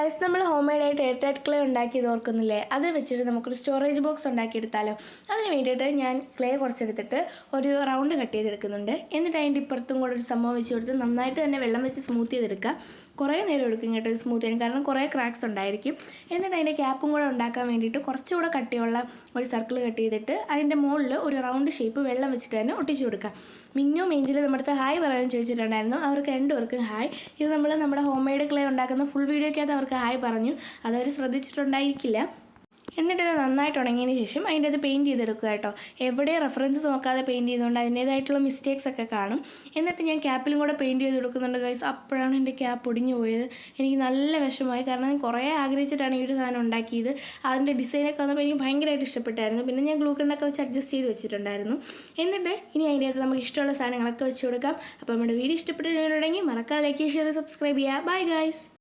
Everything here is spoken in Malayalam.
ഗൈസ് നമ്മൾ ഹോം മെയ്ഡായിട്ട് എയർ ടൈറ്റ് ക്ലേ ഉണ്ടാക്കിയത് ഓർക്കുന്നില്ലേ? അത് വെച്ചിട്ട് നമുക്കൊരു സ്റ്റോറേജ് ബോക്സ് ഉണ്ടാക്കിയെടുത്താലോ. അതിന് വേണ്ടിയിട്ട് ഞാൻ ക്ലേ കുറച്ചെടുത്തിട്ട് ഒരു റൗണ്ട് കട്ട് ചെയ്തെടുക്കുന്നുണ്ട്. എന്നിട്ട് അതിൻ്റെ ഇപ്പുറത്തും കൂടെ ഒരു സംഭവം വെച്ച് കൊടുത്ത് നന്നായിട്ട് തന്നെ വെള്ളം വെച്ച് സ്മൂത്ത് ചെയ്തെടുക്കുക. കുറേ നേരം എടുക്കും കേട്ടോ ഇത് സ്മൂത്ത് ചെയ്യാൻ, കാരണം കുറേ ക്രാക്സ് ഉണ്ടായിരിക്കും. എന്നിട്ട് അതിൻ്റെ ക്യാപ്പും കൂടെ ഉണ്ടാക്കാൻ വേണ്ടിയിട്ട് കുറച്ചുകൂടെ കട്ടിയുള്ള ഒരു സർക്കിൾ കട്ട് ചെയ്തിട്ട് അതിൻ്റെ മുകളിൽ ഒരു റൗണ്ട് ഷേപ്പ് വെള്ളം വെച്ചിട്ട് തന്നെ ഒട്ടിച്ചു കൊടുക്കുക. മിന്നും ഏഞ്ചിൽ നമ്മുടെ അടുത്ത് ഹായ് പറയാൻ ചോദിച്ചിട്ടുണ്ടായിരുന്നു. അവർക്ക് രണ്ടുപേർക്കും ഹായ്. ഇത് നമ്മൾ നമ്മുടെ ഹോം മെയ്ഡ് ക്ലേ ഉണ്ടാക്കുന്ന ഫുൾ വീഡിയോയ്ക്കകത്ത് അവർക്ക് ഹായ് പറഞ്ഞു. അതവർ ശ്രദ്ധിച്ചിട്ടുണ്ടായിരിക്കില്ല. എന്നിട്ട് ഇത് നന്നായിട്ട് ഉണങ്ങിയതിന് ശേഷം അതിൻ്റെ അത് പെയിൻറ്റ് ചെയ്തെടുക്കുക കേട്ടോ. എവിടെയും റെഫറൻസ് നോക്കാതെ പെയിൻറ്റ് ചെയ്തുകൊണ്ട് അതിൻ്റേതായിട്ടുള്ള മിസ്റ്റേക്സ് ഒക്കെ കാണും. എന്നിട്ട് ഞാൻ ക്യാപ്പിലും കൂടെ പെയിൻറ്റ് ചെയ്ത് കൊടുക്കുന്നുണ്ട് ഗൈസ്. അപ്പോഴാണ് എൻ്റെ ക്യാപ്പ് ഒടിഞ്ഞു പോയത്. എനിക്ക് നല്ല വിഷമമായി, കാരണം ഞാൻ കുറേ ആഗ്രഹിച്ചിട്ടാണ് ഈ ഒരു സാധനം ഉണ്ടാക്കിയത്. അതിൻ്റെ ഡിസൈനൊക്കെ വന്നപ്പോൾ എനിക്ക് ഭയങ്കരമായിട്ട് ഇഷ്ടപ്പെട്ടായിരുന്നു. പിന്നെ ഞാൻ ഗ്ലൂ ഗണ്ണൊക്കെ വെച്ച് അഡ്ജസ്റ്റ് ചെയ്ത് വെച്ചിട്ടുണ്ടായിരുന്നു. എന്നിട്ട് ഇനി അതിൻ്റെ അകത്ത് നമുക്ക് ഇഷ്ടമുള്ള സാധനങ്ങളൊക്കെ വെച്ച് കൊടുക്കാം. അപ്പോൾ നമ്മുടെ വീഡിയോ ഇഷ്ടപ്പെട്ടിട്ടുണ്ടെങ്കിൽ മറക്കാതെ ലൈക്ക്, ഷെയർ, സബ്സ്ക്രൈബ് ചെയ്യുക. Bye guys.